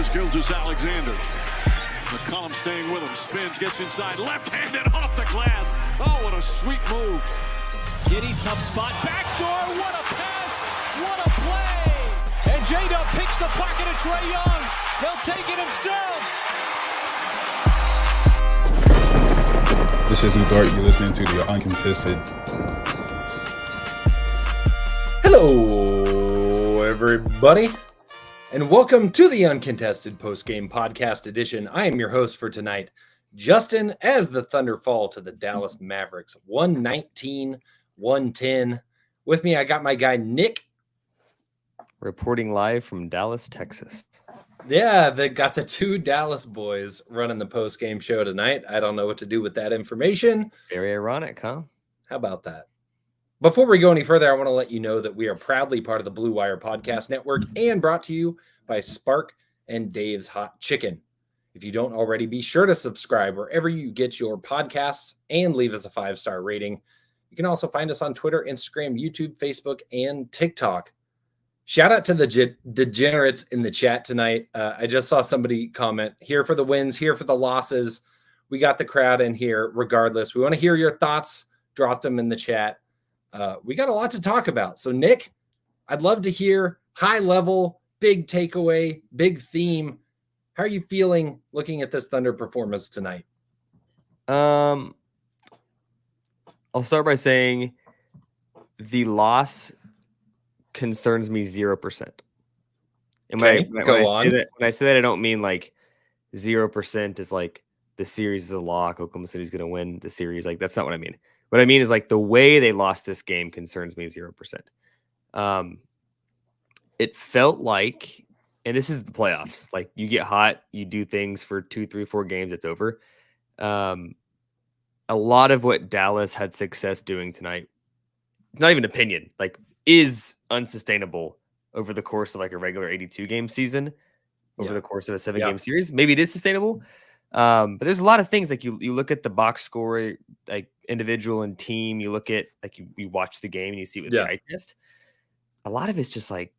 Here's Gilgeous-Alexander. McCollum staying with him. Spins, gets inside. Left-handed off the glass. Oh, what a sweet move. Giddy, tough spot. Backdoor. What a pass. What a play. And J-Dub picks the pocket of Trae Young. He'll take it himself. This is Dart. You're listening to the Uncontested. Hello, everybody, and welcome to the Uncontested Postgame Podcast Edition. I am your host for tonight, Justin, as the Thunder fall to the Dallas Mavericks, 119-110. With me, I got my guy, Nick. Reporting live from Dallas, Texas. Yeah, they got the two Dallas boys running the postgame show tonight. I don't know what to do with that information. Very ironic, huh? How about that? Before we go any further, I want to let you know that we are proudly part of the Blue Wire Podcast Network and brought to you by Spark and Dave's Hot Chicken. If you don't already, be sure to subscribe wherever you get your podcasts and leave us a 5-star rating. You can also find us on Twitter, Instagram, YouTube, Facebook, and TikTok. Shout out to the degenerates in the chat tonight. I just saw somebody comment, here for the wins, here for the losses. We got the crowd in here regardless. We want to hear your thoughts. Drop them in the chat. We got a lot to talk about. So, Nick, I'd love to hear high level, big takeaway, big theme. How are you feeling looking at this Thunder performance tonight? I'll start by saying the loss concerns me 0%. And when I say that, I don't mean like 0% is like the series is a lock. Oklahoma City's going to win the series. Like, that's not what I mean. What I mean is like the way they lost this game concerns me 0%. It felt like, and this is the playoffs, like you get hot, you do things for 2, 3, 4 games, it's over. A lot of what Dallas had success doing tonight, not even opinion, like is unsustainable over the course of like a regular 82 game season, over the course of a 7 game series. Maybe it is sustainable. But there's a lot of things like you look at the box score, like individual and team, you look at like you watch the game and you see what the eye test. A lot of it's just like,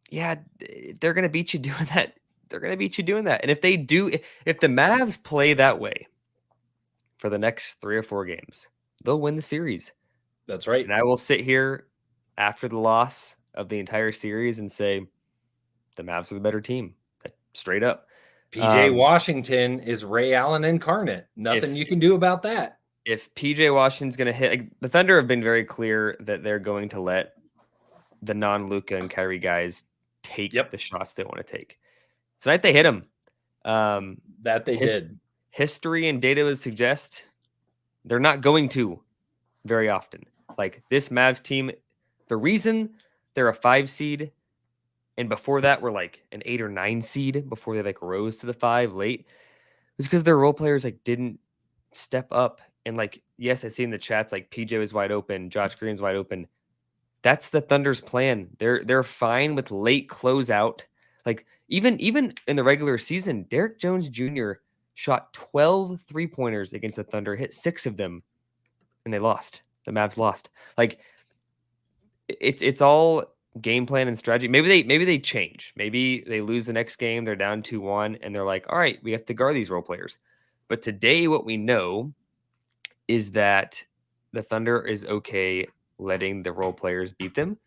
yeah, if they're gonna beat you doing that, they're gonna beat you doing that. And if they do, if the Mavs play that way for the next 3 or 4 games, they'll win the series. That's right. And I will sit here after the loss of the entire series and say the Mavs are the better team, like, straight up. PJ Washington is Ray Allen incarnate. Nothing you can do about that. If PJ Washington's going to hit, like, the Thunder have been very clear that they're going to let the non-Luka and Kyrie guys take the shots they want to take. Tonight they hit them. That they did. History and data would suggest they're not going to very often. Like this Mavs team, the reason they're a 5 seed and before that we're like an 8 or 9 seed before they like rose to the 5 late was because their role players like didn't step up. And like, yes, I see in the chats, like PJ was wide open, Josh Green's wide open. That's the Thunder's plan. They're fine with late closeout. Like even in the regular season, Derek Jones Jr. shot 12 3-pointers against the Thunder, hit 6 of them, and they lost. The Mavs lost. Like it's all game plan and strategy. Maybe they change. Maybe they lose the next game. They're down 2-1, and they're like, all right, we have to guard these role players. But today, what we know is that the Thunder is okay letting the role players beat them.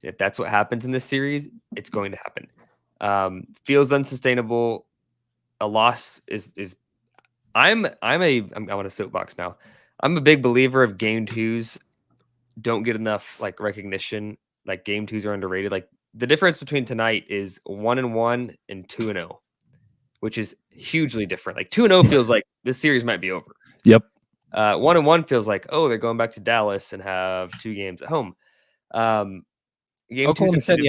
If that's what happens in this series, it's going to happen. Feels unsustainable. A loss is. I want a soapbox now. I'm a big believer of game 2s don't get enough like recognition. Like game 2s are underrated. Like the difference between tonight is 1-1 and 2-0, which is hugely different. Like 2-0 feels like this series might be over. Yep. 1-1 feels like, oh, they're going back to Dallas and have 2 games at home. Oklahoma City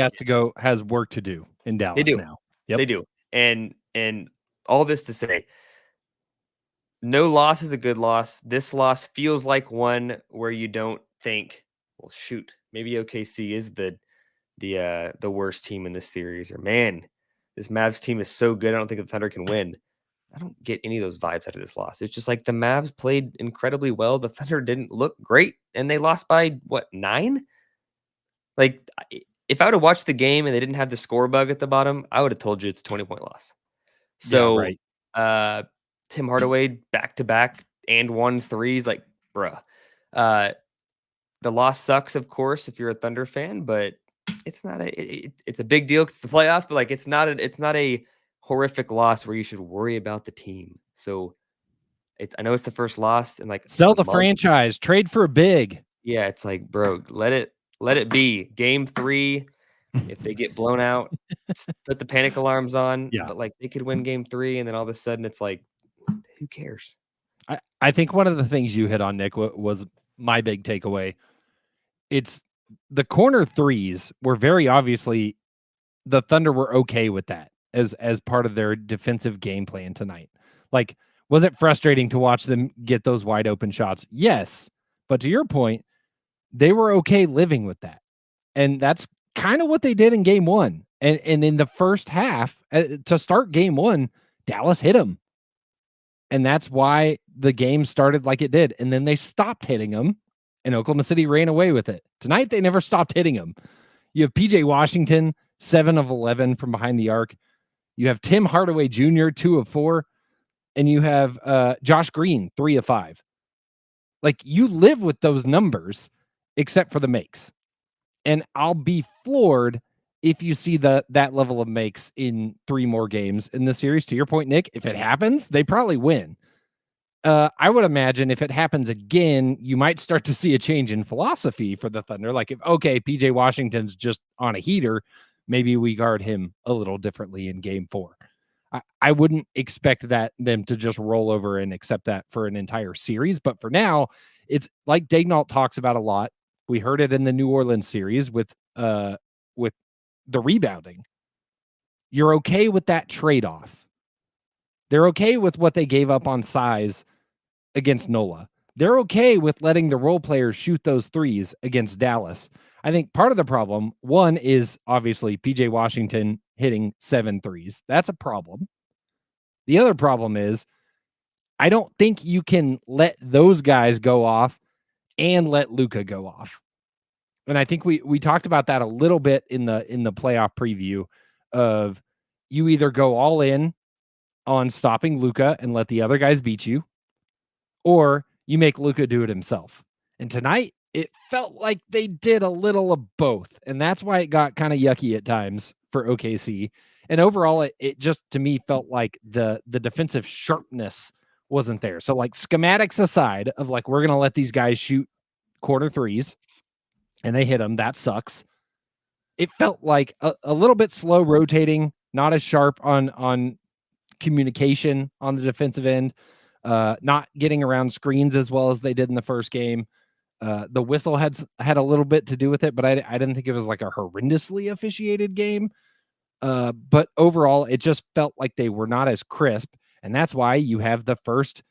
has work to do in Dallas. They do now. Yep. They do. And all this to say, no loss is a good loss. This loss feels like one where you don't think, well, shoot, maybe OKC is the worst team in this series, or man, this Mavs team is so good, I don't think the Thunder can win. I don't get any of those vibes out of this loss. It's just like the Mavs played incredibly well. The Thunder didn't look great, and they lost by, 9? Like, if I would have watched the game and they didn't have the score bug at the bottom, I would have told you it's a 20-point loss. So, right. Tim Hardaway back-to-back and 1 threes, like, bruh. The loss sucks, of course, if you're a Thunder fan, but it's not it's a big deal because it's the playoffs, but like it's not a horrific loss where you should worry about the team. So I know it's the first loss and like sell the franchise, trade for a big. Yeah, it's like, bro, let it be. Game 3, if they get blown out, put the panic alarms on. Yeah. But like they could win game 3, and then all of a sudden it's like, who cares? I think one of the things you hit on, Nick, was my big takeaway. It's the corner threes were very obviously the Thunder were okay with that as part of their defensive game plan tonight. Like, was it frustrating to watch them get those wide open shots? Yes. But to your point, they were okay living with that. And that's kind of what they did in game 1. And in the first half, to start game 1, Dallas hit them. And that's why the game started like it did. And then they stopped hitting them, and Oklahoma City ran away with it. Tonight, they never stopped hitting them. You have PJ Washington, 7 of 11 from behind the arc. You have Tim Hardaway Jr., 2 of 4. And you have Josh Green, 3 of 5. Like, you live with those numbers, except for the makes. And I'll be floored if you see that level of makes in 3 more games in the series. To your point, Nick, if it happens, they probably win. I would imagine if it happens again, you might start to see a change in philosophy for the Thunder. Like, if, okay, PJ Washington's just on a heater, maybe we guard him a little differently in game 4. I wouldn't expect them to just roll over and accept that for an entire series. But for now, it's like Daignault talks about a lot. We heard it in the New Orleans series with the rebounding. You're okay with that trade-off. They're okay with what they gave up on size against NOLA. They're okay with letting the role players shoot those threes against Dallas. I think part of the problem, one, is obviously PJ Washington hitting 7 threes. That's a problem. The other problem is I don't think you can let those guys go off and let Luka go off. And I think we talked about that a little bit in the playoff preview of you either go all in on stopping Luka and let the other guys beat you, or you make Luka do it himself. And tonight, it felt like they did a little of both. And that's why it got kind of yucky at times for OKC. And overall, it just, to me, felt like the defensive sharpness wasn't there. So, like, schematics aside of, like, we're going to let these guys shoot quarter threes, and they hit them. That sucks. It felt like a little bit slow rotating, not as sharp on communication on the defensive end, not getting around screens as well as they did in the first game. The whistle had a little bit to do with it, but I didn't think it was like a horrendously officiated game. But overall, it just felt like they were not as crisp, and that's why you have the first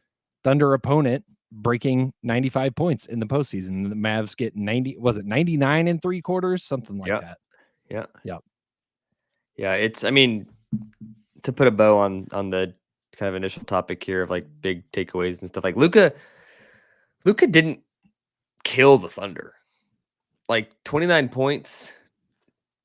Thunder opponent breaking 95 points in the postseason. The Mavs get 99 in 3 quarters, something like that. Yeah. It's, I mean, to put a bow on the kind of initial topic here of like big takeaways and stuff, like Luka didn't kill the Thunder. Like 29 points,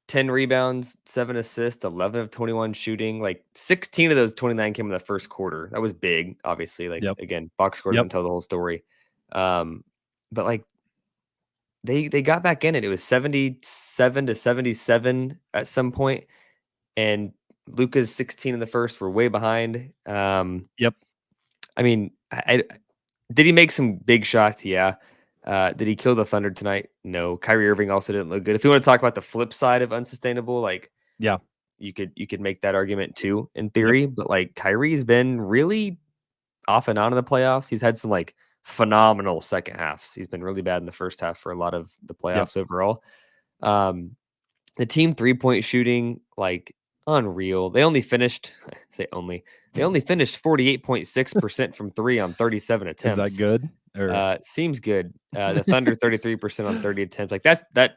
10 rebounds, 7 assists, 11 of 21 shooting. Like 16 of those 29 came in the first quarter. That was big, obviously. Like, again, box score doesn't tell the whole story. But like they got back in it. It was 77-77 at some point, and Luka's 16 in the first were way behind. I mean, did he make some big shots? Yeah. Did he kill the Thunder tonight? No. Kyrie Irving also didn't look good. If you want to talk about the flip side of unsustainable, like, you could make that argument too in theory, but like Kyrie's been really off and on in the playoffs. He's had some like phenomenal second halves. He's been really bad in the first half for a lot of the playoffs overall. The team 3-point shooting, like, unreal. They only finished 48.6% from 3 on 37 attempts. Is that good? Seems good. The Thunder 33% on 30 attempts. Like that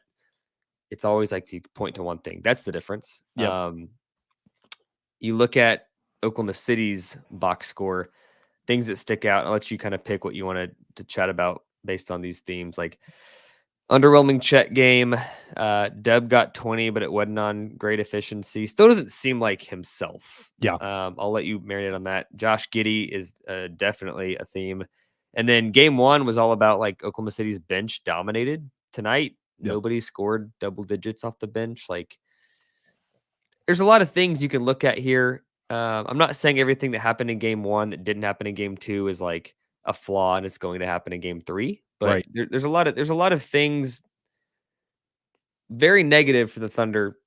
it's always like to point to one thing. That's the difference. You look at Oklahoma City's box score, things that stick out. I'll let you kind of pick what you wanted to chat about based on these themes. Like Underwhelming Chet game. Dub got 20, but it wasn't on great efficiency. Still doesn't seem like himself. Yeah. I'll let you marinate on that. Josh Giddey is definitely a theme. And then game 1 was all about like Oklahoma City's bench dominated. Tonight, nobody scored double digits off the bench. Like, there's a lot of things you can look at here. I'm not saying everything that happened in game 1 that didn't happen in game 2 is like a flaw and it's going to happen in game 3. But there's a lot of things very negative for the Thunder,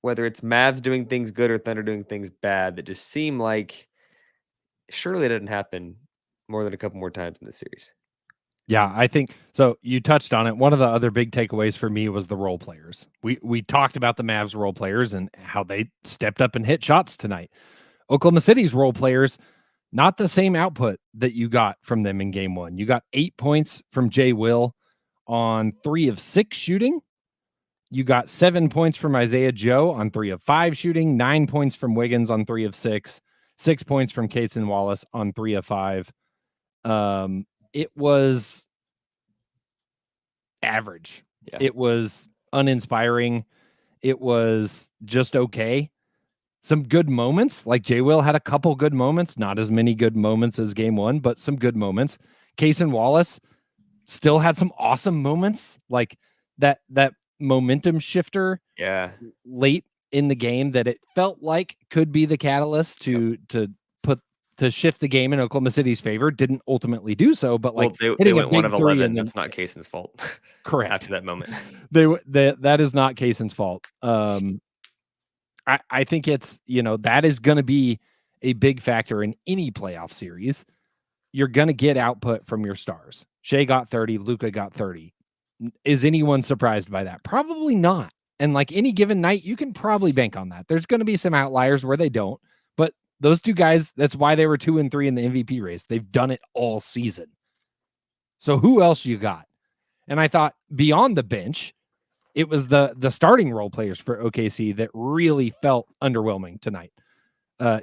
whether it's Mavs doing things good or Thunder doing things bad, that just seem like surely it didn't happen more than a couple more times in this series. Yeah, I think so. You touched on it. One of the other big takeaways for me was the role players. We talked about the Mavs role players and how they stepped up and hit shots tonight. Oklahoma City's role players, not the same output that you got from them in game 1. You got 8 points from Jay Will on 3 of 6 shooting. You got 7 points from Isaiah Joe on 3 of 5 shooting, 9 points from Wiggins on 3 of 6, 6 points from Cason Wallace on 3 of 5. It was average. Yeah. It was uninspiring. It was just okay. Some good moments, like Jay Will had a couple good moments, not as many good moments as game 1, but some good moments. Cason Wallace still had some awesome moments, like that momentum shifter late in the game that it felt like could be the catalyst to shift the game in Oklahoma City's favor. Didn't ultimately do so, but like they went 1 of 11. That's not Cason's fault. Correct. After that moment, that is not Cason's fault. I think it's, that is going to be a big factor in any playoff series. You're going to get output from your stars. Shai got 30, Luka got 30. Is anyone surprised by that? Probably not. And like any given night, you can probably bank on that. There's going to be some outliers where they don't, but those two guys, that's why they were 2 and 3 in the MVP race. They've done it all season. So who else you got? And I thought beyond the bench, it was the starting role players for OKC that really felt underwhelming tonight.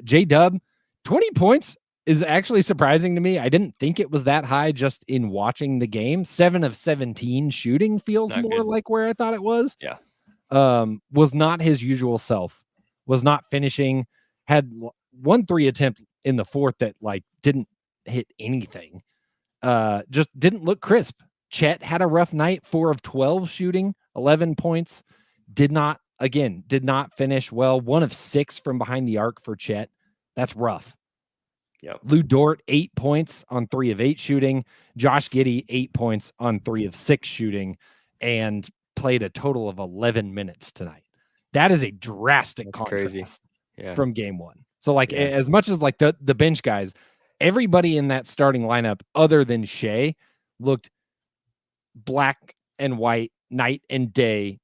J-Dub, 20 points is actually surprising to me. I didn't think it was that high just in watching the game. 7 of 17 shooting feels not more good. Like where I thought it was. Yeah. Was not his usual self. Was not finishing. Had 1 3 attempt in the 4th that like didn't hit anything. Just didn't look crisp. Chet had a rough night, 4 of 12 shooting, 11 points. Did not finish well. 1 of 6 from behind the arc for Chet. That's rough. Yep. Lou Dort, 8 points on 3 of 8 shooting. Josh Giddey, 8 points on 3 of 6 shooting, and played a total of 11 minutes tonight. That is a drastic contrast from game 1. So like as much as like the bench guys, everybody in that starting lineup other than Shai looked black and white, night and day,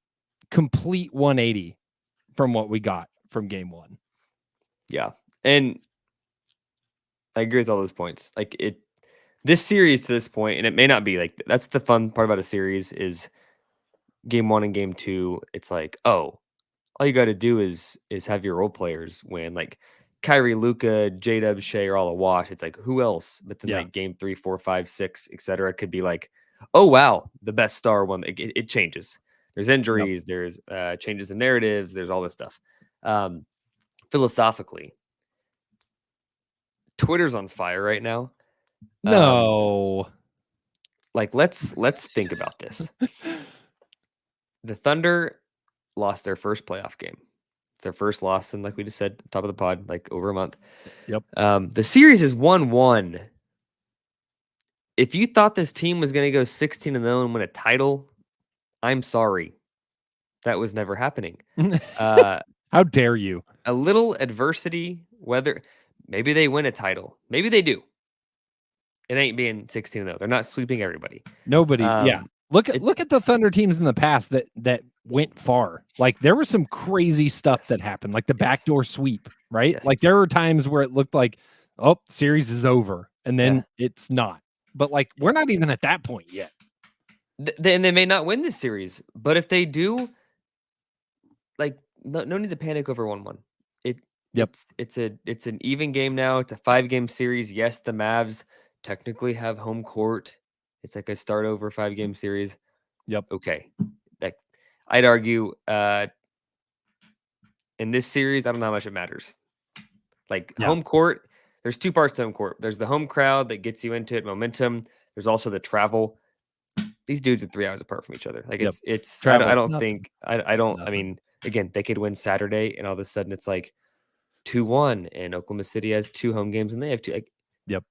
complete 180 from what we got from game 1. Yeah. And I agree with all those points. Like this series to this point, and it may not be like, that's the fun part about a series is game 1 and game 2. It's like, oh, all you got to do is have your role players win. Like Kyrie, Luka, J-Dub, Shai are all a wash. It's like, who else? But then like game 3, 4, 5, 6, etc. could be like, oh, wow, the best star won. It changes. There's injuries. There's changes in narratives. There's all this stuff. Philosophically, Twitter's on fire right now. No. Like, let's think about this. The Thunder lost their first playoff game. It's their first loss, and like we just said, at the top of the pod, like over a month. Yep. The series is 1-1. If you thought this team was going to go 16-0 and win a title, I'm sorry. That was never happening. How dare you? A little adversity, whether maybe they win a title, maybe they do. It ain't being 16-0. They're not sweeping everybody. Nobody. Look at the Thunder teams in the past that went far. Like there was some crazy stuff that happened, like the backdoor sweep, right? Yes. Like there were times where it looked like, oh, series is over, and then it's not. But like we're not even at that point yet. And they may not win this series, but if they do, like no need to panic over 1-1. It's an even game now. It's a 5-game series. Yes, the Mavs technically have home court. It's like a start over 5-game series, Yep. Okay. I'd argue in this series, I don't know how much it matters. Like home court, there's two parts to home court. There's the home crowd that gets you into it, momentum. There's also the travel. These dudes are 3 hours apart from each other. Like it's I don't think I mean, again, they could win Saturday and all of a sudden it's like 2-1 and Oklahoma City has 2 home games and they have 2. Like,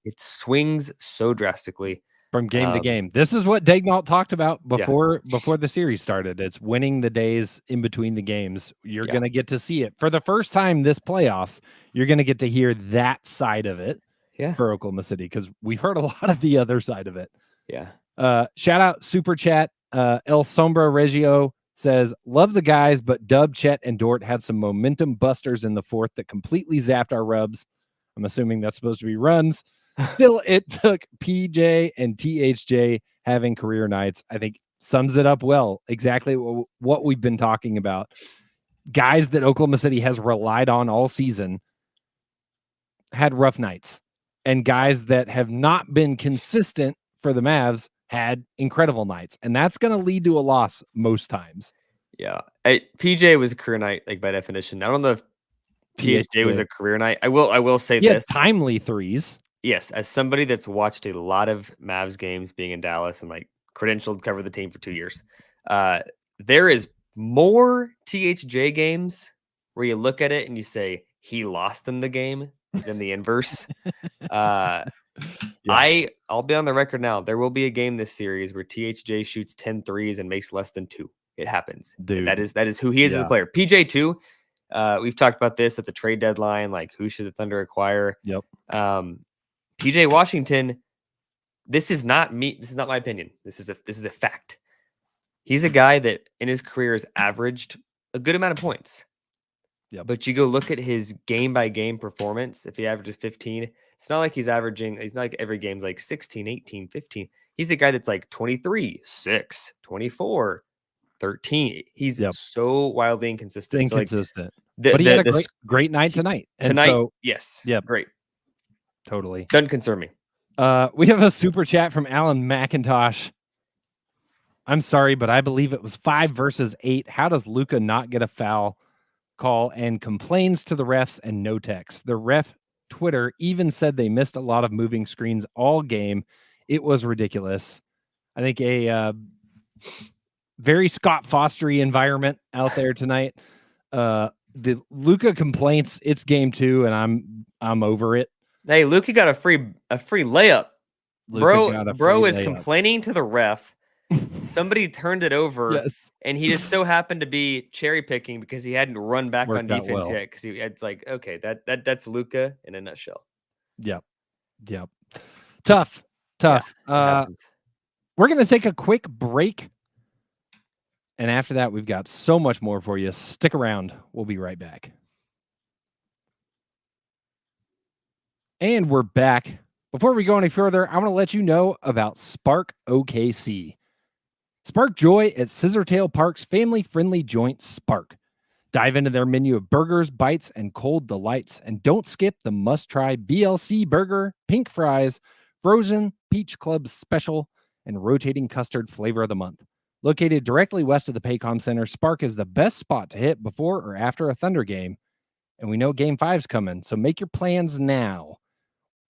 it swings so drastically from game to game. This is what Daignault talked about before the series started. It's winning the days in between the games. You're going to get to see it for the first time this playoffs. You're going to get to hear that side of it for Oklahoma City, because we've heard a lot of the other side of it. Shout out super chat. El Sombra Reggio says, love the guys, but Dub, Chet, and Dort had some momentum busters in the fourth that completely zapped our rubs. I'm assuming that's supposed to be runs. Still, it took PJ and THJ having career nights. I think sums it up well. Exactly what we've been talking about. Guys that Oklahoma City has relied on all season had rough nights. And guys that have not been consistent for the Mavs had incredible nights. And that's going to lead to a loss most times. Yeah. PJ was a career night, like by definition. I don't know if THJ was a career night. I will say this. Timely threes. Yes, as somebody that's watched a lot of Mavs games being in Dallas and like credentialed cover the team for 2 years, there is more THJ games where you look at it and you say he lost them the game than the inverse. I'll be on the record now. There will be a game this series where THJ shoots 10 threes and makes less than 2. It happens. Dude. That is who he is as a player. PJ too. We've talked about this at the trade deadline. Like, who should the Thunder acquire? PJ Washington, this is not me. This is not my opinion. This is a fact. He's a guy that in his career has averaged a good amount of points. But you go look at his game by game performance. If he averages 15, it's not like he's not like every game's like 16, 18, 15. He's a guy that's like 23, 6, 24, 13. He's so wildly inconsistent. But he had a great night tonight. Yes. Great. Totally. Doesn't concern me. We have a super chat from Alan McIntosh. I'm sorry, but I believe it was 5 versus 8. How does Luka not get a foul call and complains to the refs and no text? The ref Twitter even said they missed a lot of moving screens all game. It was ridiculous. I think a very Scott Fostery environment out there tonight. The Luka complaints, it's game 2, and I'm over it. Hey, Luka got a free layup. Bro is complaining to the ref. Somebody turned it over, and he just so happened to be cherry picking because he hadn't run back on defense yet. Because it's like, okay, that's Luka in a nutshell. Yep. Tough. We're gonna take a quick break, and after that, we've got so much more for you. Stick around. We'll be right back. And we're back. Before we go any further, I want to let you know about Spark OKC. Spark joy at Scissortail Park's family-friendly joint Spark. Dive into their menu of burgers, bites, and cold delights, and don't skip the must-try BLC burger, pink fries, frozen peach club special, and rotating custard flavor of the month. Located directly west of the Paycom Center, Spark is the best spot to hit before or after a Thunder game. And we know Game 5's coming, so make your plans now.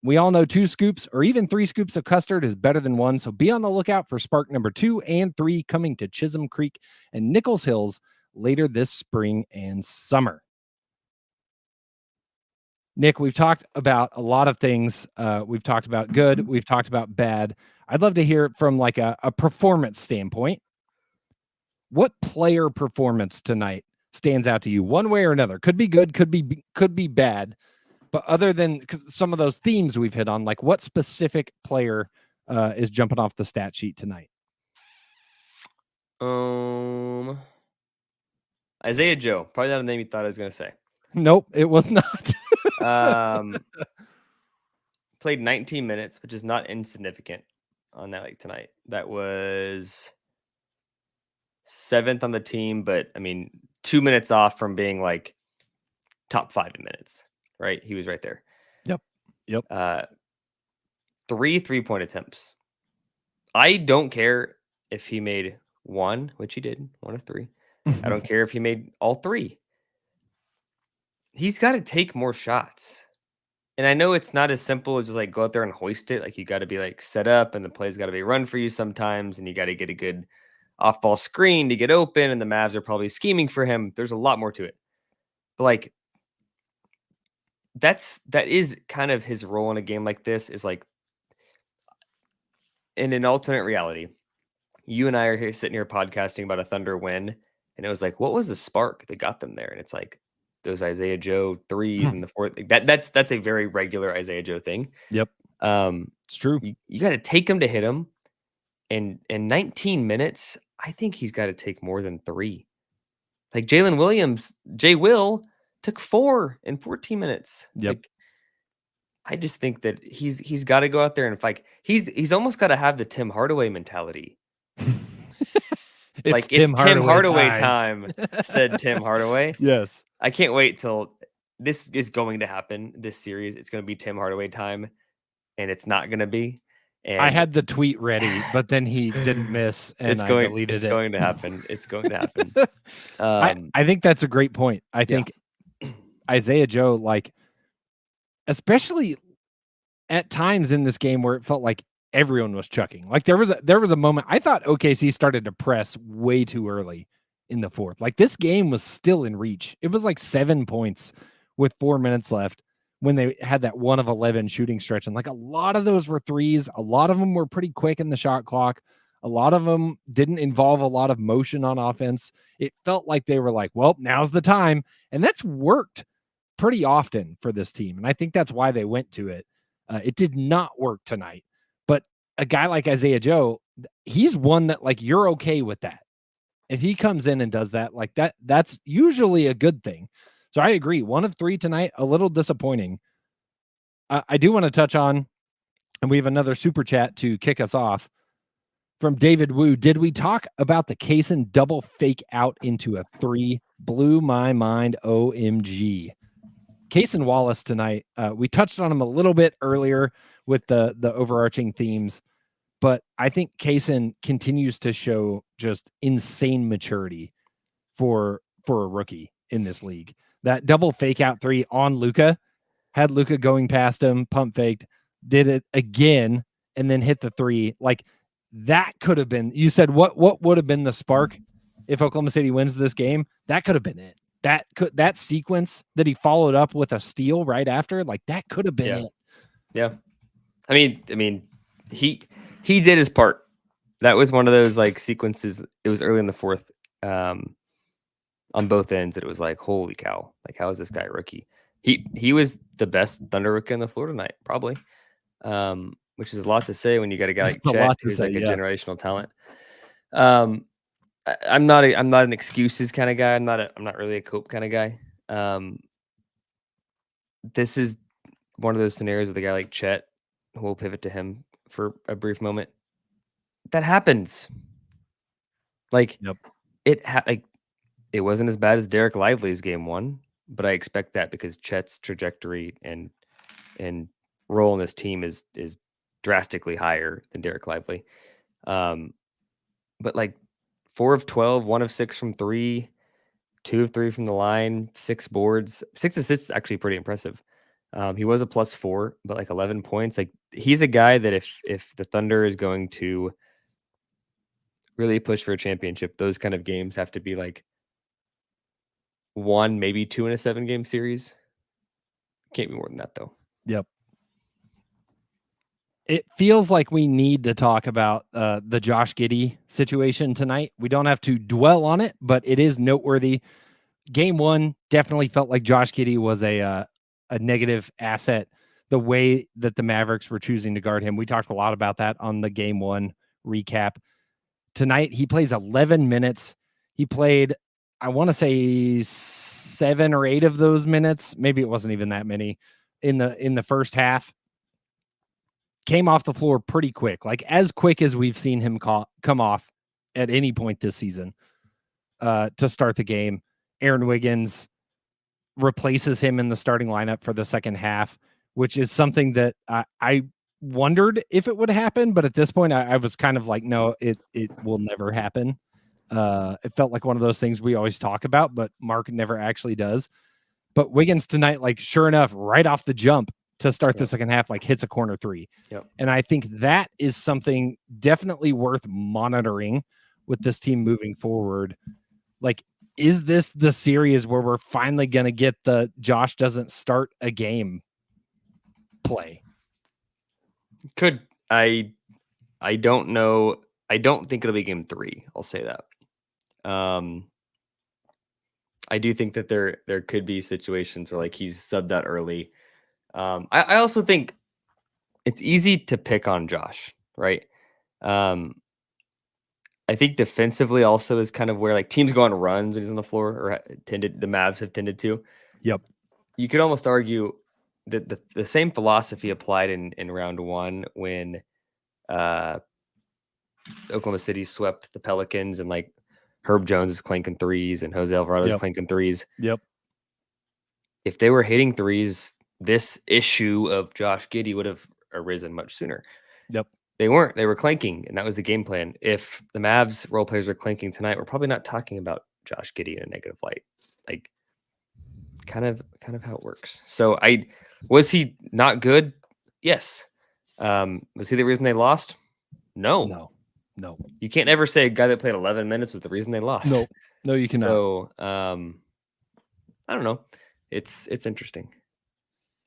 We all know 2 scoops or even 3 scoops of custard is better than 1, so be on the lookout for Spark number 2 and 3 coming to Chisholm Creek and Nichols Hills later this spring and summer. Nick, we've talked about a lot of things. We've talked about good. We've talked about bad. I'd love to hear from like a performance standpoint. What player performance tonight stands out to you one way or another? Could be good, could be bad. But other than some of those themes we've hit on, like what specific player is jumping off the stat sheet tonight? Isaiah Joe. Probably not a name you thought I was going to say. Nope, it was not. Played 19 minutes, which is not insignificant on that tonight. That was 7th on the team, but I mean, 2 minutes off from being like top 5 in minutes. Right, he was right there. Yep. 3 3-point attempts. I don't care if he made one, which he did, 1 of 3. I don't care if he made all 3. He's got to take more shots. And I know it's not as simple as just like go out there and hoist it. Like you got to be like set up and the play's got to be run for you sometimes. And you got to get a good off-ball screen to get open. And the Mavs are probably scheming for him. There's a lot more to it. But like, that is kind of his role in a game like this, is like in an alternate reality. You and I are here sitting here podcasting about a Thunder win. And it was like, what was the spark that got them there? And it's like, those Isaiah Joe threes in the fourth. That's a very regular Isaiah Joe thing. Yep. It's true. You got to take him to hit him. And in 19 minutes, I think he's got to take more than 3. Like Jalen Williams, Jay Will took 4 in 14 minutes. Yep. Like, I just think that he's got to go out there and fight. He's almost got to have the Tim Hardaway mentality. It's Tim Hardaway time, said Tim Hardaway. Yes. I can't wait till this is going to happen. This series, it's going to be Tim Hardaway time, and it's not going to be. And I had the tweet ready, but then he didn't miss, and I deleted it. It's going to happen. It's going to happen. I think that's a great point. I think Isaiah Joe, like, especially at times in this game where it felt like everyone was chucking. Like there was a moment I thought OKC started to press way too early in the fourth. Like this game was still in reach. It was like 7 points with 4 minutes left when they had that 1 of 11 shooting stretch. And like a lot of those were threes. A lot of them were pretty quick in the shot clock. A lot of them didn't involve a lot of motion on offense. It felt like they were like, well, now's the time. And that's worked pretty often for this team. And I think that's why they went to it. It did not work tonight. But a guy like Isaiah Joe, he's one that like you're okay with that. If he comes in and does that, like that's usually a good thing. So I agree. 1 of 3 tonight, a little disappointing. I do want to touch on, and we have another super chat to kick us off from David Wu. Did we talk about the Kaysen double fake out into a 3? Blew my mind. OMG. Kaysen Wallace tonight. We touched on him a little bit earlier with the overarching themes, but I think Kaysen continues to show just insane maturity for a rookie in this league. That double fake out 3 on Luka, had Luka going past him, pump faked, did it again, and then hit the 3. Like that could have been, you said what would have been the spark if Oklahoma City wins this game? That could have been it. That sequence that he followed up with a steal right after, like that could have been it. Yeah. I mean, he did his part. That was one of those like sequences. It was early in the fourth, on both ends. That it was like, holy cow! Like, how is this guy a rookie? He was the best Thunder rookie on the floor tonight, probably. Which is a lot to say when you got a guy like Chet, who's like a generational talent. I'm not an excuses kind of guy. I'm not really a cope kind of guy. This is one of those scenarios with a guy like Chet, who will pivot to him for a brief moment. That happens. Like, it wasn't as bad as Derek Lively's game 1, but I expect that because Chet's trajectory and role in this team is drastically higher than Derek Lively. But like 4 of 12, 1 of 6 from 3, 2 of 3 from the line, 6 boards, 6 assists, actually pretty impressive. He was a +4, but like 11 points. Like he's a guy that if the Thunder is going to really push for a championship, those kind of games have to be like 1, maybe 2 in a 7-game series. Can't be more than that though. Yep. It feels like we need to talk about the Josh Giddey situation tonight. We don't have to dwell on it, but it is noteworthy. Game 1 definitely felt like Josh Giddey was a negative asset. The way that the Mavericks were choosing to guard him, we talked a lot about that on the Game 1 recap. Tonight he plays 11 minutes. He played, I want to say 7 or 8 of those minutes. Maybe it wasn't even that many in the first half. Came off the floor pretty quick, like as quick as we've seen him come off at any point this season to start the game. Aaron Wiggins replaces him in the starting lineup for the second half, which is something that I wondered if it would happen, but at this point I was kind of like, no, it will never happen. It felt like one of those things we always talk about, but Mark never actually does. But Wiggins tonight, like sure enough, right off the jump to start the second half, like hits a corner three. Yep. And I think that is something definitely worth monitoring with this team moving forward. Like, is this the series where we're finally going to get the Josh doesn't start a game play? Could I don't know. I don't think it'll be game 3. I'll say that. I do think that there could be situations where like he's subbed out early. I also think it's easy to pick on Josh, right? I think defensively also is kind of where like teams go on runs when he's on the floor, or the Mavs have tended to. Yep. You could almost argue that the same philosophy applied in round 1 when Oklahoma City swept the Pelicans and like Herb Jones is clanking threes and Jose Alvarado is clanking threes. Yep. If they were hitting threes, this issue of Josh Giddey would have arisen much sooner. Yep. They weren't. They were clanking, and that was the game plan. If the Mavs role players are clanking tonight, we're probably not talking about Josh Giddey in a negative light. Like, kind of how it works. So, was he not good? Yes. Was he the reason they lost? No. You can't ever say a guy that played 11 minutes was the reason they lost. No, you cannot. So, I don't know. It's interesting.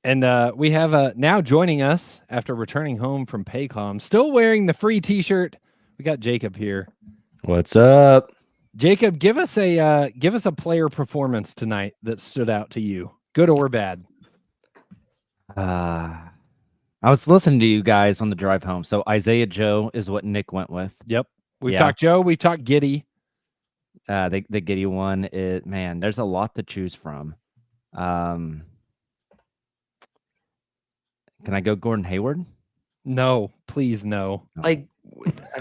And we have now joining us after returning home from Paycom, still wearing the free T-shirt. We got Jacob here. What's up, Jacob? Give us a player performance tonight that stood out to you, good or bad. I was listening to you guys on the drive home. So Isaiah Joe is what Nick went with. Yep, we've talked Joe. We've talked Giddey. The Giddey one is, man, there's a lot to choose from. Can I go Gordon Hayward? No, please no. Like,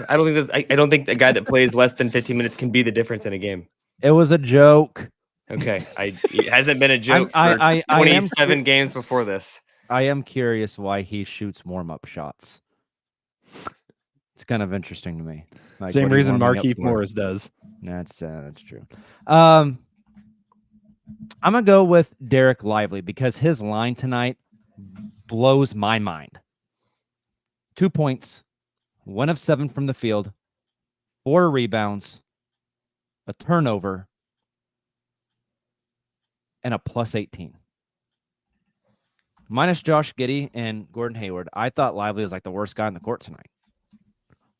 I don't think I don't think the guy that plays less than 15 minutes can be the difference in a game. It was a joke. Okay, it hasn't been a joke for 27 games before this. I am curious why he shoots warm-up shots. It's kind of interesting to me. Like, same reason Markieff Morris does. That's true. I'm gonna go with Derek Lively because his line tonight blows my mind. 2 points, 1 of 7 from the field, 4 rebounds, a turnover, and a plus 18. Minus Josh Giddey and Gordon Hayward, I thought Lively was like the worst guy on the court tonight.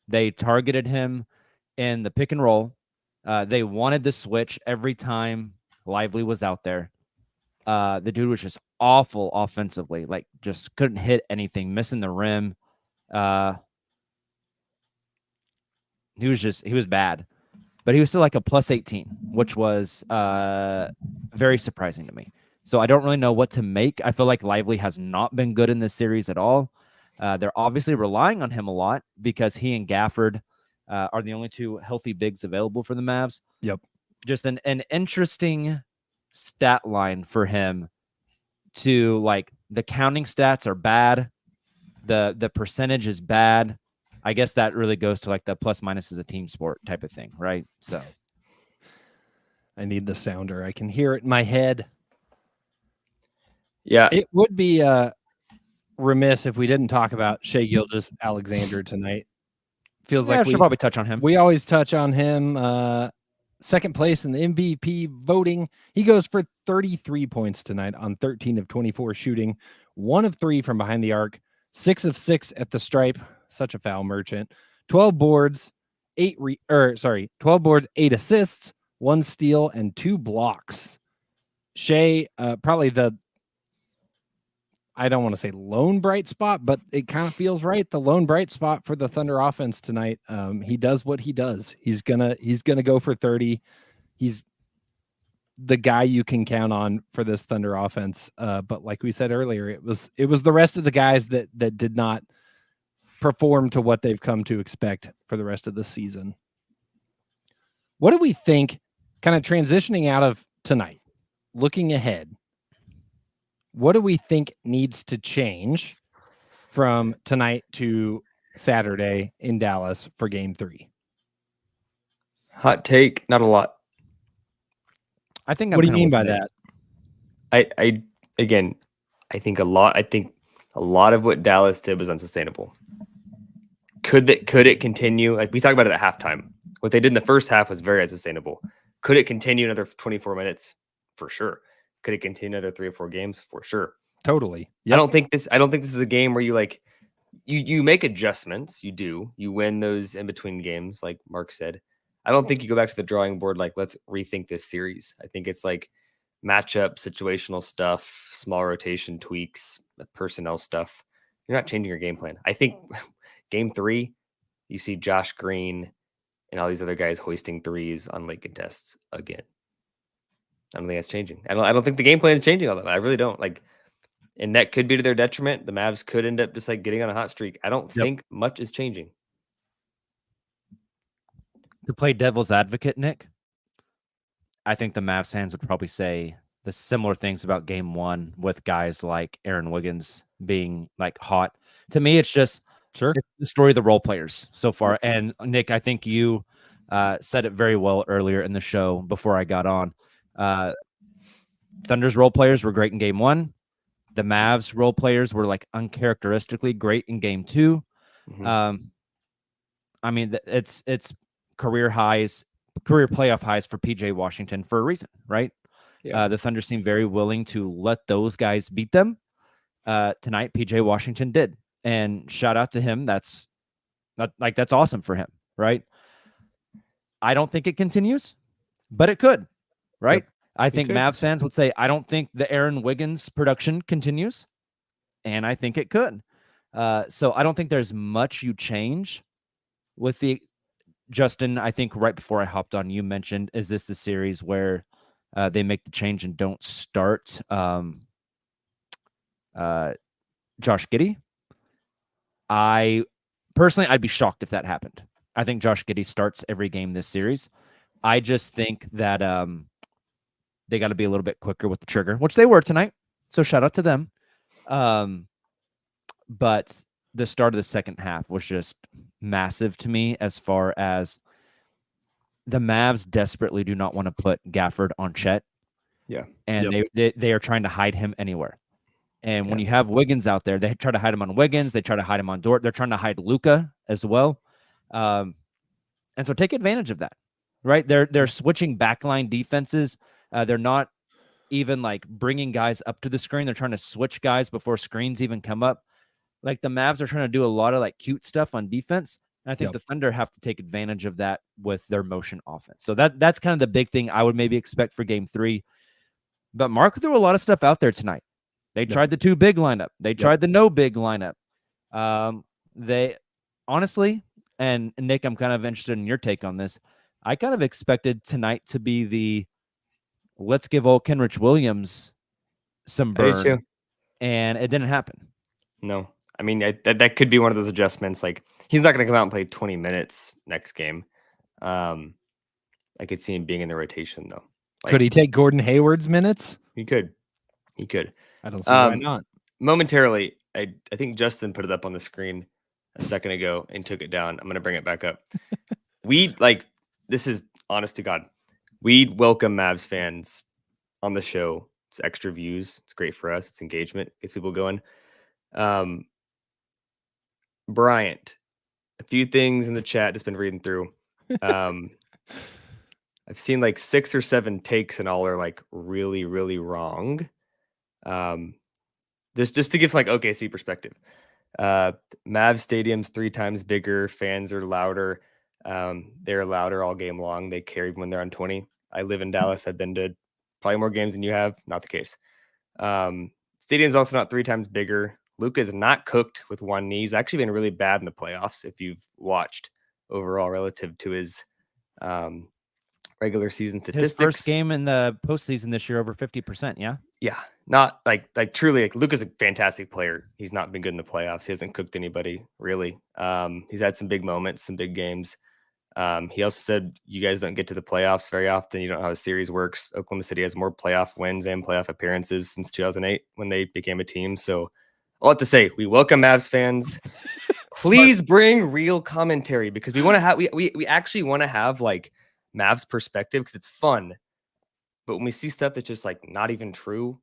They targeted him in the pick and roll. They wanted the switch every time Lively was out there. The dude was just awful offensively, like just couldn't hit anything, missing the rim. He was bad, but he was still like a plus 18, which was very surprising to me. So I don't really know what to make. I feel like Lively has not been good in this series at all. They're obviously relying on him a lot because he and Gafford are the only 2 healthy bigs available for the Mavs. Yep. Just an interesting stat line for him to, like, the counting stats are bad. The percentage is bad. I guess that really goes to like the plus minus is a team sport type of thing, right? So I need the sounder. I can hear it in my head. Yeah. It would be remiss if we didn't talk about Shai Gilgeous-Alexander tonight. Feels like we should probably touch on him. We always touch on him. Second place in the MVP voting. He goes for 33 points tonight on 13 of 24 shooting, 1 of 3 from behind the arc, 6 of 6 at the stripe. Such a foul merchant. 12 boards, 8 assists, 1 steal, and 2 blocks. Shai, probably I don't want to say lone bright spot, but it kind of feels right. The lone bright spot for the Thunder offense tonight. He does what he does. He's gonna go for 30. He's the guy you can count on for this Thunder offense. But like we said earlier, it was the rest of the guys that did not perform to what they've come to expect for the rest of the season. What do we think, kind of transitioning out of tonight, looking ahead? What do we think needs to change from tonight to Saturday in Dallas for game 3? Hot take, not a lot. I think. What do you mean by that? I think a lot. I think a lot of what Dallas did was unsustainable. Could it continue? Like we talked about it at halftime. What they did in the first half was very unsustainable. Could it continue another 24 minutes? For sure. Could it continue another 3 or 4 games? For sure. Totally. Yep. I don't think this is a game where you like you make adjustments. You win those in between games, like Mark said. I don't think you go back to the drawing board like let's rethink this series. I think it's like matchup, situational stuff, small rotation tweaks, personnel stuff. You're not changing your game plan. I think game 3, you see Josh Green and all these other guys hoisting threes on late contests again. I don't think that's changing. I don't think the game plan is changing all that. I really don't. Like, and that could be to their detriment. The Mavs could end up just like getting on a hot streak. I don't think much is changing. To play devil's advocate, Nick, I think the Mavs fans would probably say the similar things about game 1 with guys like Aaron Wiggins being like hot. To me, it's just it's the story of the role players so far. And Nick, I think you said it very well earlier in the show before I got on. Thunder's role players were great in game 1. The Mavs role players were like uncharacteristically great in game 2. Mm-hmm. I mean, it's career playoff highs for PJ Washington for a reason, right? Yeah. The Thunder seemed very willing to let those guys beat them. Tonight, PJ Washington did, and shout out to him. That's awesome for him, right? I don't think it continues, but it could, right? Yep. I think Mavs fans would say, I don't think the Aaron Wiggins production continues, and I think it could. So I don't think there's much you change with the Justin. I think right before I hopped on, you mentioned, is this the series where they make the change and don't start Josh Giddey? I'd be shocked if that happened. I think Josh Giddey starts every game this series. I just think that they got to be a little bit quicker with the trigger, which they were tonight. So shout out to them. But the start of the second half was just massive to me, as far as the Mavs desperately do not want to put Gafford on Chet. Yeah. And they are trying to hide him anywhere. And when you have Wiggins out there, they try to hide him on Wiggins. They try to hide him on Dort. They're trying to hide Luka as well. And so take advantage of that, right? They're switching backline defenses. They're not even like bringing guys up to the screen. They're trying to switch guys before screens even come up. Like the Mavs are trying to do a lot of like cute stuff on defense. And I think the Thunder have to take advantage of that with their motion offense. So that's kind of the big thing I would maybe expect for game 3. But Mark threw a lot of stuff out there tonight. They tried the 2 big lineup. They tried the no big lineup. They honestly, and Nick, I'm kind of interested in your take on this. I kind of expected tonight to be the let's give old Kenrich Williams some burn, and it didn't happen. No. I mean, that could be one of those adjustments. Like, he's not going to come out and play 20 minutes next game. I could see him being in the rotation, though. Like, could he take Gordon Hayward's minutes? He could. I don't see why not. Momentarily, I think Justin put it up on the screen a second ago and took it down. I'm going to bring it back up. This is honest to God. We welcome Mavs fans on the show. It's extra views. It's great for us. It's engagement. Gets people going. Bryant, a few things in the chat, just been reading through. I've seen like 6 or 7 takes and all are like really, really wrong. Just to give some like OKC perspective. Mavs Stadium's 3 times bigger. Fans are louder. They're louder all game long. They care even when they're on 20. I live in Dallas. I've been to probably more games than you have. Not the case. Stadium's also not 3 times bigger. Luka is not cooked with one knee. He's actually been really bad in the playoffs if you've watched overall relative to his regular season statistics. His first game in the postseason this year, over 50%, yeah? Yeah. Not like truly, like Luka's a fantastic player. He's not been good in the playoffs. He hasn't cooked anybody, really. He's had some big moments, some big games. He also said you guys don't get to the playoffs very often. You don't know how a series works. Oklahoma City has more playoff wins and playoff appearances since 2008 when they became a team. So I'll have to say, we welcome Mavs fans. Please bring real commentary because we want to have we actually want to have like Mavs perspective because it's fun. But when we see stuff that's just like not even true,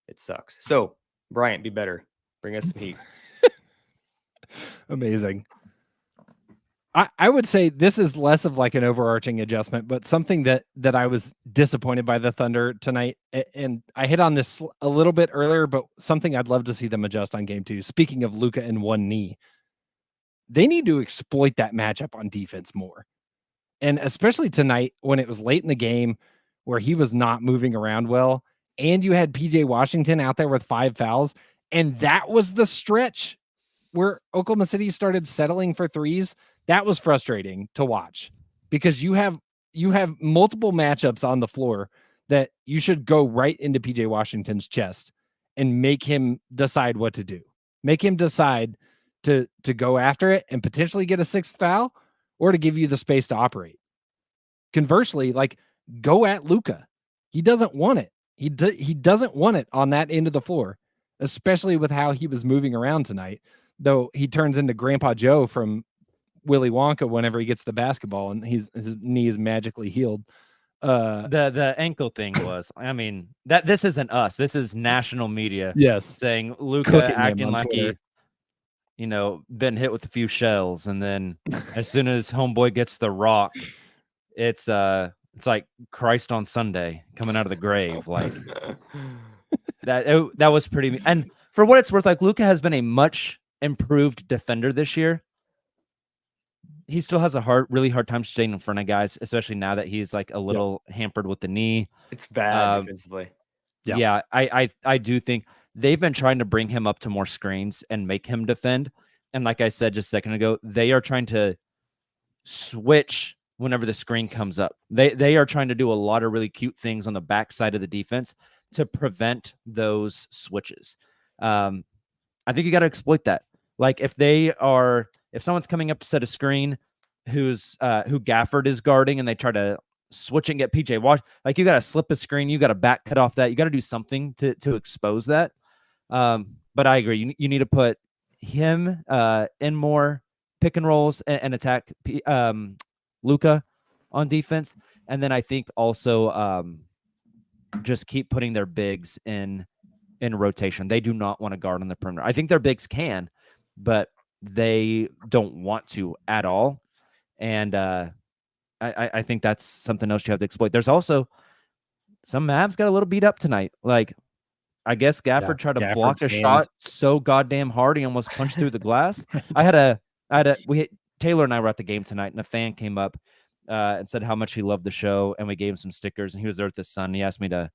it sucks. So, Bryant, be better. Bring us some heat. Amazing. I would say this is less of like an overarching adjustment, but something that I was disappointed by the Thunder tonight. And I hit on this a little bit earlier, but something I'd love to see them adjust on game 2. Speaking of Luka and one knee, they need to exploit that matchup on defense more. And especially tonight when it was late in the game where he was not moving around well, and you had PJ Washington out there with 5 fouls, and that was the stretch where Oklahoma City started settling for threes. That was frustrating to watch because you have multiple matchups on the floor that you should go right into PJ Washington's chest and make him decide what to do. Make him decide to go after it and potentially get a 6th foul or to give you the space to operate. Conversely, like, go at Luka. He doesn't want it. He doesn't want it on that end of the floor, especially with how he was moving around tonight, though he turns into Grandpa Joe from Willy Wonka whenever he gets the basketball and his knee is magically healed. The ankle thing was, I mean, that this isn't us. This is national media. Yes. Saying Luka Cooking him acting on like Twitter. he, been hit with a few shells. And then as soon as homeboy gets the rock, it's like Christ on Sunday coming out of the grave. Like that was pretty. And for what it's worth, like Luka has been a much improved defender this year. He still has a really hard time staying in front of guys, especially now that he's like a little hampered with the knee. It's bad defensively. Yeah, I do think they've been trying to bring him up to more screens and make him defend. And like I said just a second ago, they are trying to switch whenever the screen comes up. They are trying to do a lot of really cute things on the backside of the defense to prevent those switches. I think you got to exploit that. Like if someone's coming up to set a screen who Gafford is guarding and they try to switch and get PJ Wash, like you got to slip a screen, you got to back cut off that, you got to do something to expose that. But I agree, you need to put him in more pick and rolls and attack Luka on defense, and then I think also just keep putting their bigs in rotation. They do not want to guard on the perimeter. I think their bigs can, but they don't want to at all. And I think that's something else you have to exploit. There's also some Mavs got a little beat up tonight. Like, I guess Gafford tried to block a shot so goddamn hard he almost punched through the glass. Taylor and I were at the game tonight, and a fan came up and said how much he loved the show, and we gave him some stickers, and he was there with his son. He asked me to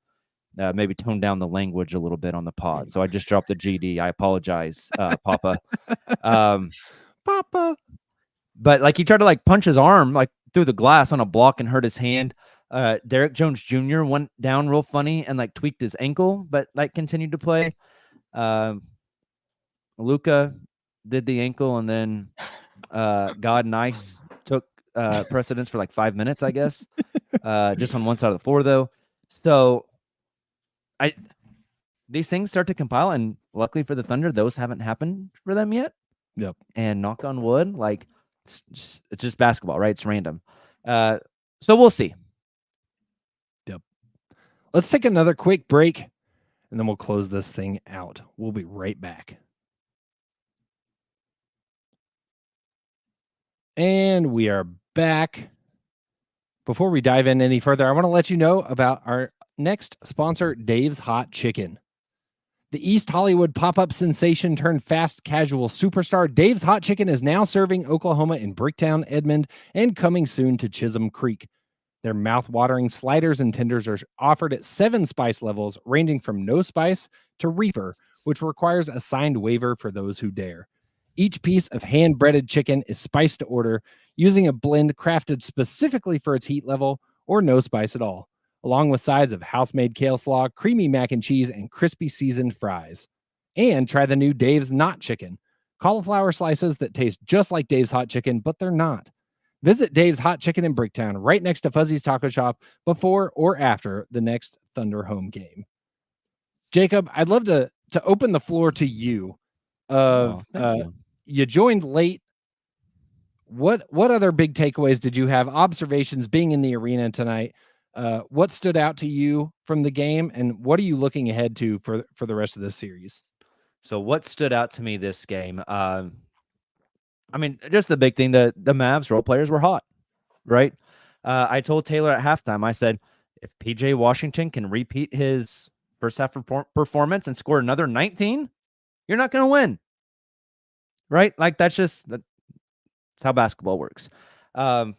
maybe tone down the language a little bit on the pod. So I just dropped a GD. I apologize, Papa. Papa. But like he tried to like punch his arm like through the glass on a block and hurt his hand. Derek Jones Jr. went down real funny and like tweaked his ankle, but like continued to play. Luka did the ankle, and then God Nice took precedence for like 5 minutes, I guess. Just on one side of the floor though. So these things start to compile, and luckily for the Thunder, those haven't happened for them yet. Yep. And knock on wood, like it's just basketball, right? It's random. So we'll see. Yep. Let's take another quick break, and then we'll close this thing out. We'll be right back. And we are back. Before we dive in any further, I want to let you know about our next sponsor, Dave's Hot Chicken. The East Hollywood pop-up sensation turned fast casual superstar Dave's Hot Chicken is now serving Oklahoma in Bricktown, Edmond, and coming soon to Chisholm Creek. Their mouth-watering sliders and tenders are offered at 7 spice levels, ranging from no spice to Reaper, which requires a signed waiver for those who dare. Each piece of hand-breaded chicken is spiced to order, using a blend crafted specifically for its heat level or no spice at all, along with sides of house-made kale slaw, creamy mac and cheese, and crispy seasoned fries. And try the new Dave's Not Chicken, cauliflower slices that taste just like Dave's Hot Chicken, but they're not. Visit Dave's Hot Chicken in Bricktown, right next to Fuzzy's Taco Shop, before or after the next Thunder home game. Jacob, I'd love to open the floor to you of Thank you. you joined late. What other big takeaways did you have? Observations being in the arena tonight. What stood out to you from the game, and what are you looking ahead to for the rest of this series? So what stood out to me this game? I mean, just the big thing, the Mavs role players were hot, right? I told Taylor at halftime, I said, if PJ Washington can repeat his first half performance and score another 19, you're not going to win, right? Like that's how basketball works. To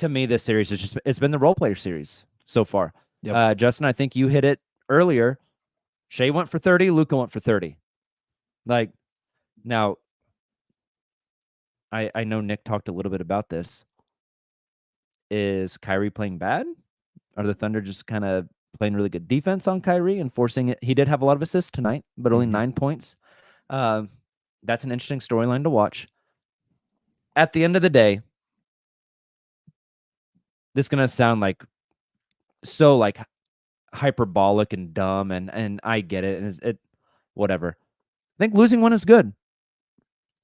me, this series is it's been the role player series so far. Yep. Justin, I think you hit it earlier. Shai went for 30, Luka went for 30. Like, now, I know Nick talked a little bit about this. Is Kyrie playing bad? Are the Thunder just kind of playing really good defense on Kyrie and forcing it? He did have a lot of assists tonight, but only 9 points. That's an interesting storyline to watch. At the end of the day, this is going to sound like so like hyperbolic and dumb, and I get it, and it whatever. I think losing one is good.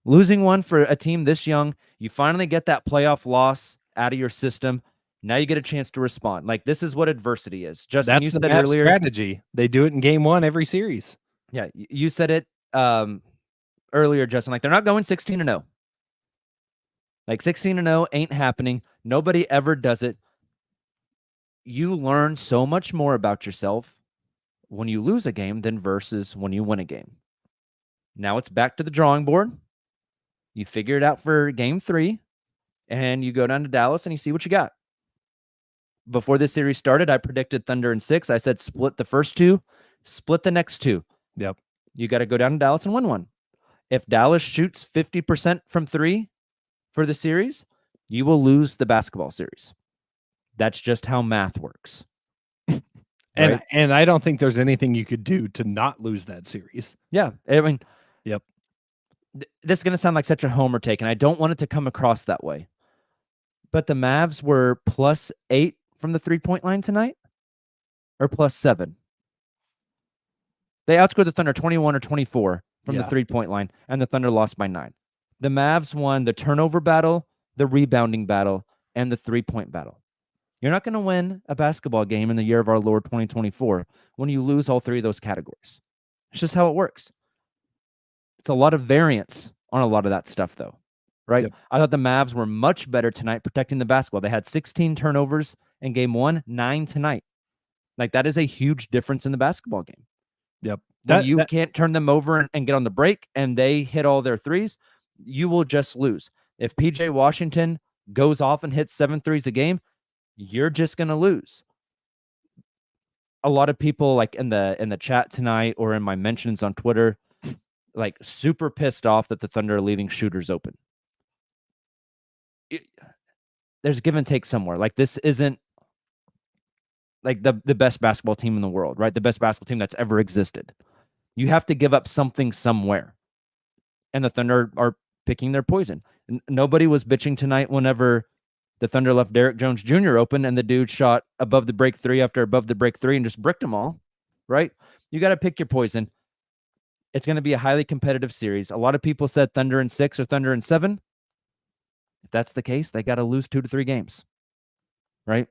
Losing one for a team this young, you finally get that playoff loss out of your system. Now you get a chance to respond. Like, this is what adversity is. Justin, that's you said the earlier. Strategy. They do it in game one every series. Yeah, you said it earlier, Justin. Like, they're not going 16-0. Like 16-0 ain't happening. Nobody ever does it. You learn so much more about yourself when you lose a game than versus when you win a game. Now it's back to the drawing board. You figure it out for game 3, and you go down to Dallas and you see what you got. Before this series started, I predicted Thunder in 6. I said split the first 2, split the next 2. Yep. You got to go down to Dallas and win one. If Dallas shoots 50% from 3 for the series, you will lose the basketball series. That's just how math works. And I don't think there's anything you could do to not lose that series. Yeah. I mean, yep. This is going to sound like such a homer take, and I don't want it to come across that way. But the Mavs were +8 from the 3-point line tonight, or +7. They outscored the Thunder 21 or 24 from the 3-point line, and the Thunder lost by 9. The Mavs won the turnover battle, the rebounding battle, and the 3-point battle. You're not going to win a basketball game in the year of our Lord 2024 when you lose all 3 of those categories. It's just how it works. It's a lot of variance on a lot of that stuff, though, right? Yep. I thought the Mavs were much better tonight protecting the basketball. They had 16 turnovers in game 1, 9 tonight. Like, that is a huge difference in the basketball game. Yep. When you can't turn them over and get on the break, and they hit all their threes, you will just lose. If PJ Washington goes off and hits 7 threes a game, you're just going to lose. A lot of people, like in the chat tonight or in my mentions on Twitter, like super pissed off that the Thunder are leaving shooters open. There's give and take somewhere. Like, this isn't like the best basketball team in the world, right? The best basketball team that's ever existed. You have to give up something somewhere. And the Thunder are picking their poison. Nobody was bitching tonight whenever the Thunder left Derek Jones Jr. open and the dude shot above the break 3 after above the break 3 and just bricked them all, right? You got to pick your poison. It's going to be a highly competitive series. A lot of people said Thunder in 6 or Thunder in 7. If that's the case, they got to lose 2 to 3 games, right?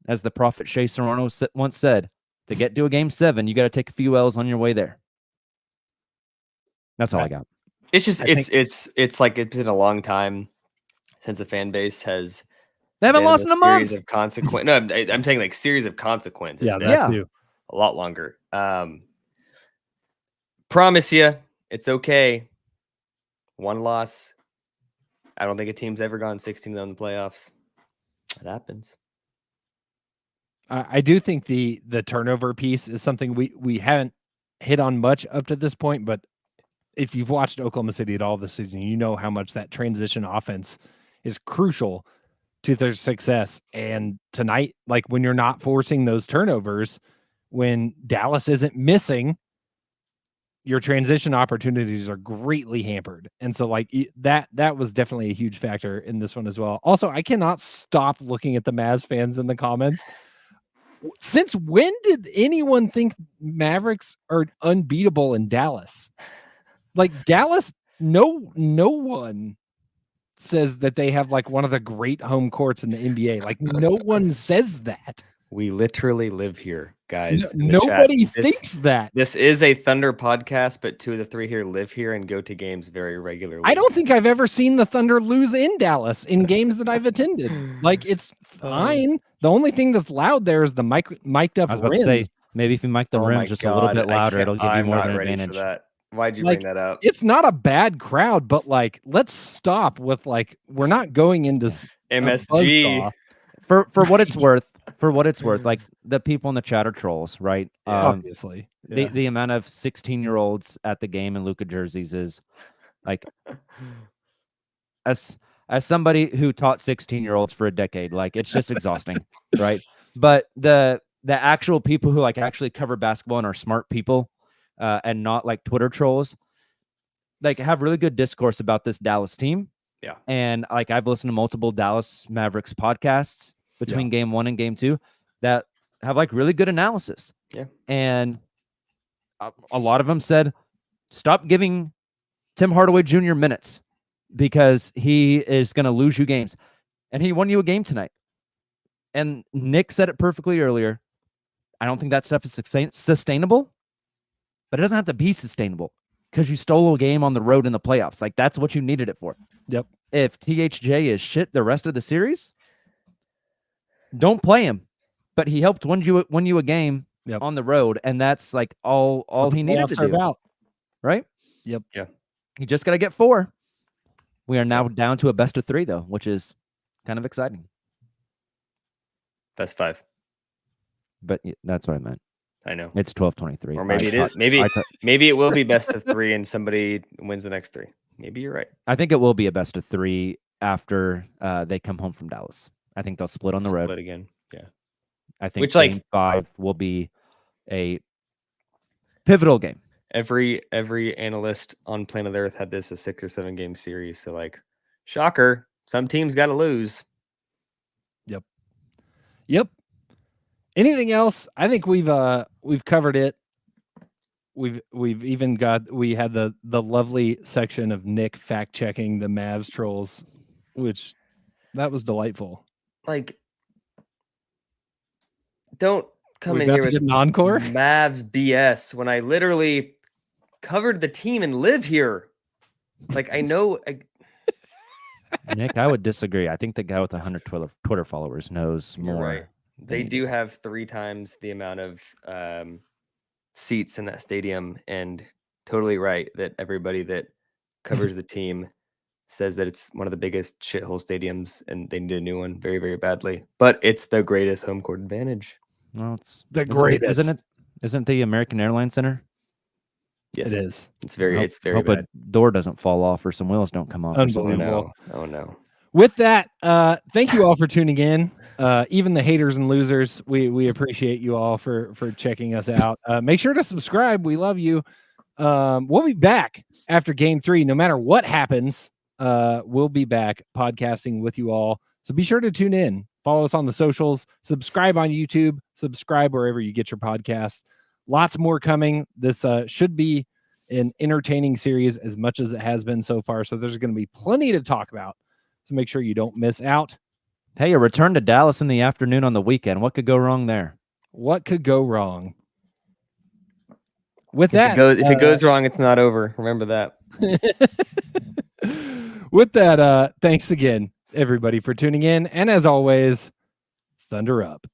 As the prophet Shai Serrano once said, to get to a game 7, you got to take a few L's on your way there. That's all I got. It's just it's like it's been a long time since a fan base has. They haven't lost in a month. Series of consequence. No, I'm saying like series of consequences. Yeah, that's new. A lot longer. Promise you, it's okay. 1 loss. I don't think a team's ever gone 16 in the playoffs. It happens. I do think the turnover piece is something we haven't hit on much up to this point, but if you've watched Oklahoma City at all this season, you know how much that transition offense is crucial to their success. And tonight, like, when you're not forcing those turnovers, when Dallas isn't missing, your transition opportunities are greatly hampered. And so, like, that was definitely a huge factor in this one as well. Also, I cannot stop looking at the Mavs fans in the comments. Since when did anyone think Mavericks are unbeatable in Dallas? Like Dallas, no one says that they have like one of the great home courts in the NBA. Like no one says that. We literally live here, guys. in the Nobody chat. thinks that. This is a Thunder podcast, but 2 of the 3 here live here and go to games very regularly. I don't think I've ever seen the Thunder lose in Dallas in games that I've attended. Like it's fine. The only thing that's loud there is the mic'd up I was about rims. to say, maybe if you mic the Oh my rims just a little God, bit louder, it'll give you I'm more of not an ready advantage. for that. Why'd you Like, bring that up? It's not a bad crowd, but like, let's stop with like, we're not going into a MSG. buzzsaw. For what it's worth, like the people in the chat are trolls, right? Obviously. The amount of 16-year-olds at the game in Luka jerseys is like, as somebody who taught 16-year-olds for a decade, like it's just exhausting, right? But the actual people who like actually cover basketball and are smart people, and not like Twitter trolls, like have really good discourse about this Dallas team. Yeah. And like I've listened to multiple Dallas Mavericks podcasts between game 1 and game 2 that have like really good analysis. Yeah. And a lot of them said, stop giving Tim Hardaway Jr. minutes because he is going to lose you games. And he won you a game tonight. And Nick said it perfectly earlier. I don't think that stuff is sustainable, but it doesn't have to be sustainable because you stole a game on the road in the playoffs. Like that's what you needed it for. Yep. If THJ is shit the rest of the series, don't play him. But he helped win you a game on the road, and that's like all he needed to do. About. Right? Yep. Yeah. You just got to get 4. We are now down to a best of 3 though, which is kind of exciting. That's 5. But that's what I meant. I know. It's 12-23. Or maybe it is. Maybe it will be best of 3 and somebody wins the next 3. Maybe you're right. I think it will be a best of 3 after they come home from Dallas. I think they'll split on the road again. Yeah. I think game 5 will be a pivotal game. Every analyst on planet Earth had this a 6 or 7 game series. So like, shocker, some teams got to lose. Yep. Anything else? I think we've covered it. We've even we had the lovely section of Nick fact checking the Mavs trolls, which that was delightful. Like, don't come We're in about here to with get an encore. Mavs BS when I literally covered the team and live here. Like I know. Nick, I would disagree. I think the guy with 100 Twitter followers knows You're more. right. They do have 3 times the amount of seats in that stadium, and totally right that everybody that covers the team says that it's one of the biggest shithole stadiums and they need a new one very, very badly. But it's the greatest home court advantage. Well, it's The greatest. isn't it? Isn't the American Airlines Center? Yes, It is. It's very Hope bad. a door doesn't fall off or some wheels don't come off. Or Oh something. Unbelievable. no! Oh no! With that, thank you all for tuning in. Even the haters and losers, we appreciate you all for checking us out. Make sure to subscribe. We love you. We'll be back after game 3. No matter what happens, we'll be back podcasting with you all. So be sure to tune in. Follow us on the socials. Subscribe on YouTube. Subscribe wherever you get your podcasts. Lots more coming. This should be an entertaining series as much as it has been so far. So there's going to be plenty to talk about. So make sure you don't miss out. Hey, a return to Dallas in the afternoon on the weekend. What could go wrong there? What could go wrong? With If it goes wrong, it's not over. Remember that. With that, thanks again, everybody, for tuning in. And as always, Thunder up.